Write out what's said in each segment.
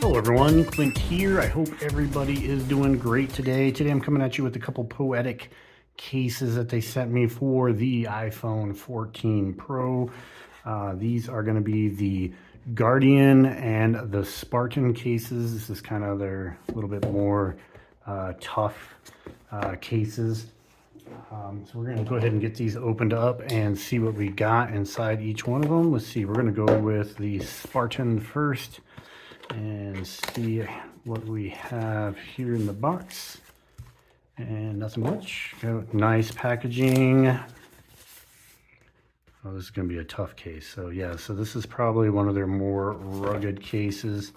Hello everyone, Clint here. I hope everybody is doing great today. Today I'm coming at you with a couple Poetic cases that they sent me for the iPhone 14 Pro. These are going to be the Guardian and the Spartan cases. This is kind of their little bit more tough cases. So we're going to go ahead and get these opened up and see what we got inside each one of them. Let's see, we're going to go with the Spartan first and see what we have here in the box. And nothing much. Got nice packaging. Oh, this is going to be a tough case. So yeah, so this is probably one of their more rugged cases.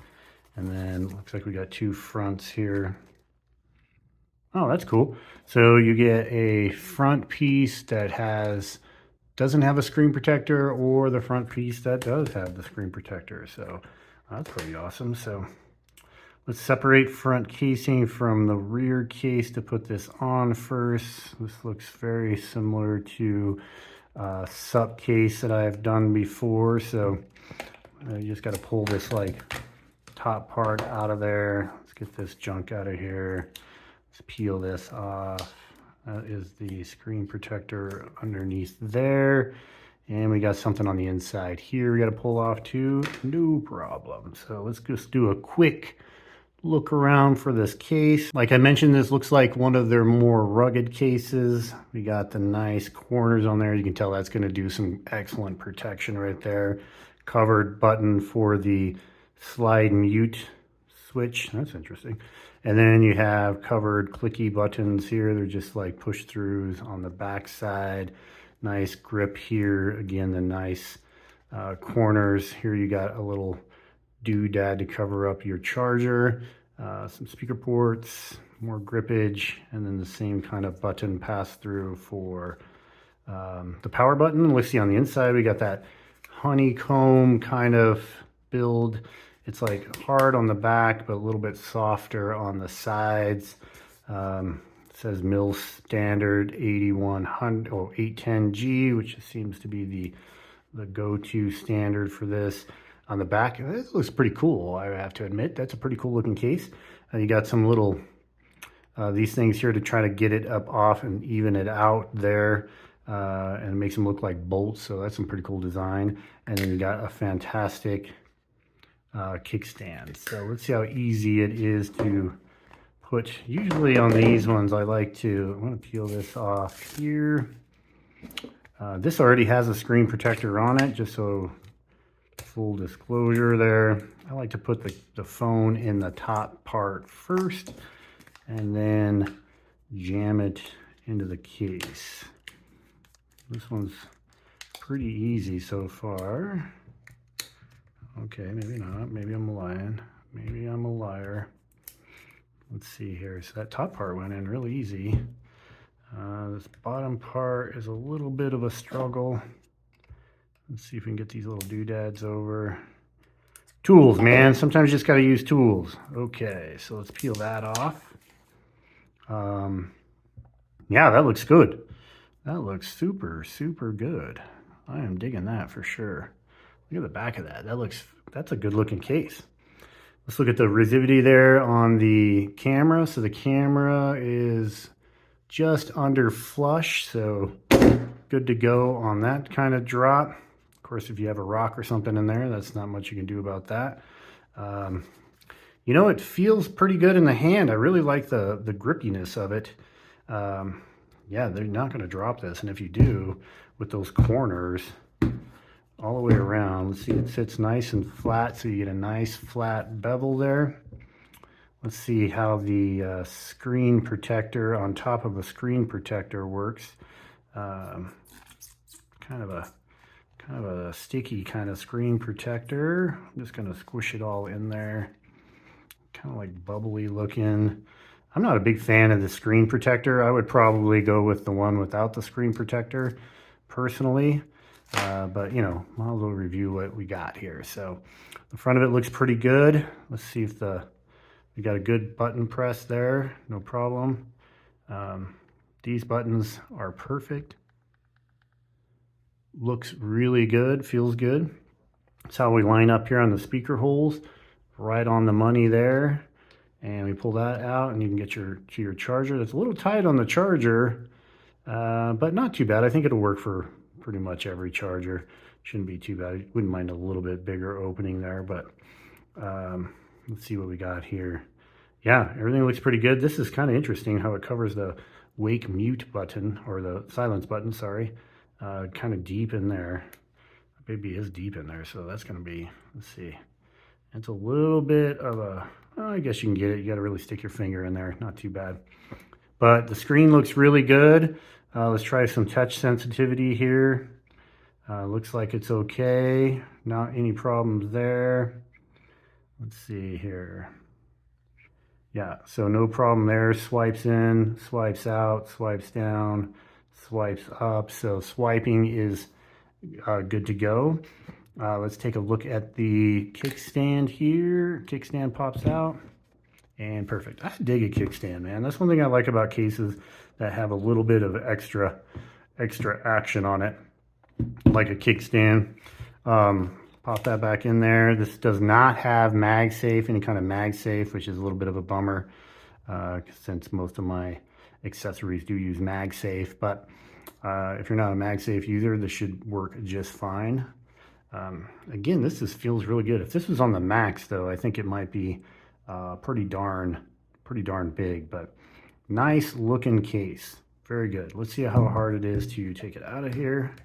And then looks like we got two fronts here. Oh, that's cool. So you get a front piece that doesn't have a screen protector, or the front piece that does have the screen protector. So that's pretty awesome. So let's separate front casing from the rear case to put this on first. This looks very similar to a SUP case that I've done before. So you just got to pull this like top part out of there. Let's get this junk out of here. Let's peel this off. That is the screen protector underneath there. And we got something on the inside here we got to pull off too. No problem. So let's just do a quick look around for this case. Like I mentioned, this looks like one of their more rugged cases. We got the nice corners on there. You can tell that's going to do some excellent protection right there. Covered button for the slide mute switch. That's interesting. And then you have covered clicky buttons here. They're just like push throughs on the back side. Nice grip here. Again, the nice corners. Here you got a little doodad to cover up your charger. Some speaker ports, more grippage, and then the same kind of button pass through for the power button. Let's see on the inside, we got that honeycomb kind of build. It's like hard on the back, but a little bit softer on the sides. It says Mill Standard 8100 or 810G, which seems to be the go-to standard for this. On the back, this looks pretty cool, I have to admit. That's a pretty cool looking case. You got some little, these things here to try to get it up off and even it out there. And it makes them look like bolts, so that's some pretty cool design. And then you got a fantastic kickstand. So let's see how easy it is to put. Usually on these ones, I'm going to peel this off here. This already has a screen protector on it, just so full disclosure there. I like to put the phone in the top part first and then jam it into the case. This one's pretty easy so far. Okay, maybe not. Maybe I'm lying. Maybe I'm a liar. Let's see here. So that top part went in really easy. This bottom part is a little bit of a struggle. Let's see if we can get these little doodads over. Tools, man. Sometimes you just got to use tools. Okay, so let's peel that off. Yeah, that looks good. That looks super, super good. I am digging that for sure. Look at the back of that. That's a good looking case. Let's look at the resivity there on the camera. So the camera is just under flush, so good to go on that kind of drop. Of course, if you have a rock or something in there, that's not much you can do about that. You know, it feels pretty good in the hand. I really like the grippiness of it. Yeah, they're not going to drop this, and if you do, with those corners all the way around, let's see, it sits nice and flat, so you get a nice flat bevel there. Let's see how the screen protector on top of a screen protector works. Kind of a sticky kind of screen protector. I'm just going to squish it all in there. Kind of like bubbly looking. I'm not a big fan of the screen protector. I would probably go with the one without the screen protector personally. But you know, might as well review what we got here. So the front of it looks pretty good. Let's see if we got a good button press there. No problem. These buttons are perfect. Looks really good, feels good. That's how we line up here on the speaker holes. right on the money there. And we pull that out and you can get your charger. It's a little tight on the charger, but not too bad. I think it'll work for pretty much every charger. Shouldn't be too bad. Wouldn't mind a little bit bigger opening there, but let's see what we got here. Yeah, everything looks pretty good. This is kind of interesting how it covers the wake mute button, or the silence button, sorry, kind of deep in there. Maybe is deep in there, so that's going to be, let's see. It's a little bit of a, well, I guess you can get it. You got to really stick your finger in there. Not too bad. But the screen looks really good. Let's try some touch sensitivity here. Looks like it's okay. Not any problems there. Let's see here. Yeah, so no problem there. Swipes in, swipes out, swipes down, swipes up. So swiping is good to go. Let's take a look at the kickstand here. Kickstand pops out, and perfect. I dig a kickstand, man. That's one thing I like about cases that have a little bit of extra action on it, like a kickstand. Pop that back in there. This does not have MagSafe, any kind of MagSafe, which is a little bit of a bummer, since most of my accessories do use MagSafe. But if you're not a MagSafe user, this should work just fine. Again, this feels really good. If this was on the Max, though, I think it might be pretty darn big. But nice looking case, very good. Let's see how hard it is to take it out of here.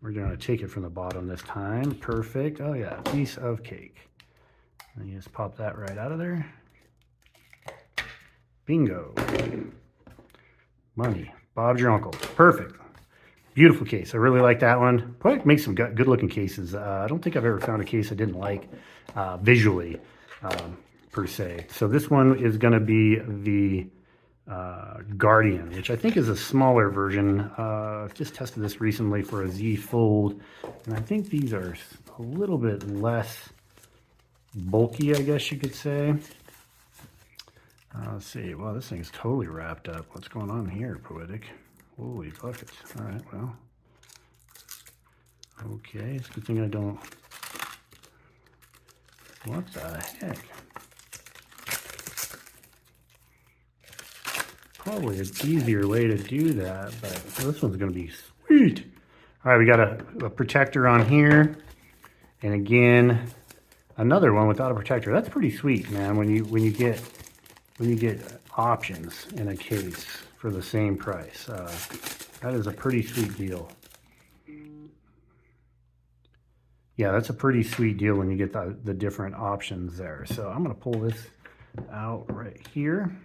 We're going to take it from the bottom this time. Perfect. Oh yeah, piece of cake. And you just pop that right out of there. Bingo. Money. Bob's your uncle. Perfect. Beautiful case. I really like that one. Poetic makes some good looking cases. I don't think I've ever found a case I didn't like visually, per se. So this one is going to be the Guardian, which I think is a smaller version. I've just tested this recently for a Z Fold, and I think these are a little bit less bulky, I guess you could say. Let's see. Well, this thing's totally wrapped up. What's going on here, Poetic? Holy buckets. All right, well. Okay, it's a good thing I don't... What the heck? Probably an easier way to do that, but this one's going to be sweet. All right, we got a protector on here. And again, another one without a protector. That's pretty sweet, man, when you get options in a case for the same price. That is a pretty sweet deal. Yeah, that's a pretty sweet deal when you get the different options there. So I'm going to pull this out right here.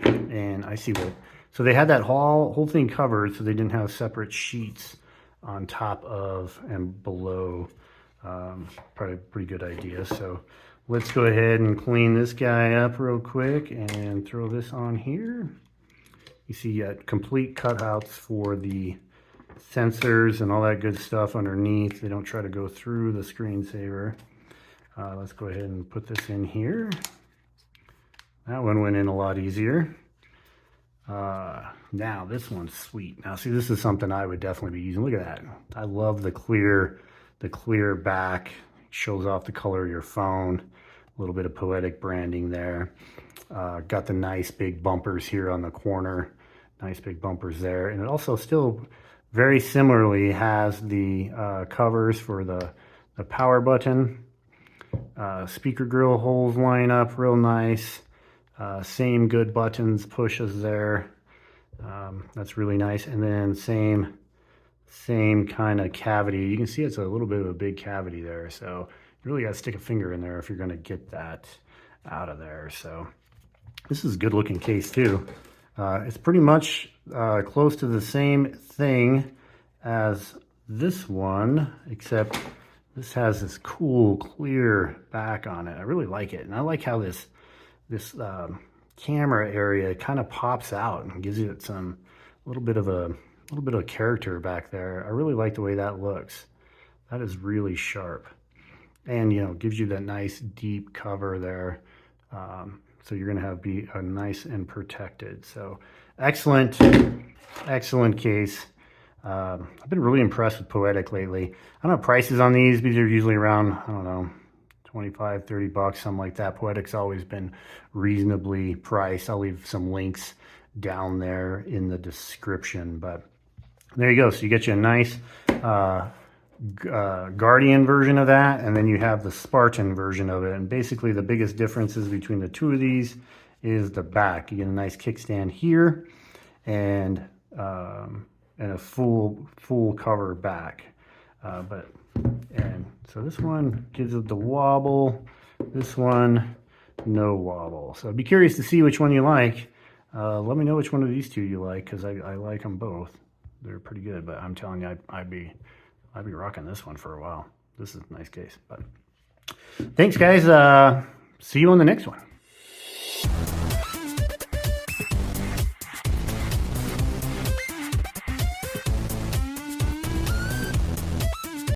And I see what, so they had that whole thing covered, so they didn't have separate sheets on top of and below. Probably a pretty good idea. So let's go ahead and clean this guy up real quick and throw this on here. You see you got complete cutouts for the sensors and all that good stuff underneath. They don't try to go through the screensaver. Let's go ahead and put this in here. That one went in a lot easier. Now this one's sweet. Now see, this is something I would definitely be using. Look at that. I love the clear back. Shows off the color of your phone. A little bit of Poetic branding there. Got the nice big bumpers here on the corner. Nice big bumpers there. And it also still very similarly has the covers for the power button. Speaker grill holes line up real nice. Same good buttons, pushes there. That's really nice. And then same kind of cavity. You can see it's a little bit of a big cavity there. So you really got to stick a finger in there if you're going to get that out of there. So this is a good looking case too. It's pretty much close to the same thing as this one, except this has this cool clear back on it. I really like it. And I like how this camera area kind of pops out and gives it a little bit of character back there. I really like the way that looks. That is really sharp, and gives you that nice deep cover there. So you're gonna be nice and protected. So excellent case. I've been really impressed with Poetic lately. I don't know prices on these. These are usually around, I don't know, 25, 30 bucks, something like that. Poetic's always been reasonably priced. I'll leave some links down there in the description, but there you go. So you get you a nice Guardian version of that, and then you have the Spartan version of it. And basically the biggest differences between the two of these is the back. You get a nice kickstand here and a full cover back. And so this one gives it the wobble, this one no wobble. So I'd be curious to see which one you like. Let me know which one of these two you like, because I like them both. They're pretty good, but I'm telling you, I'd be rocking this one for a while. This is a nice case. But thanks, guys. See you on the next one.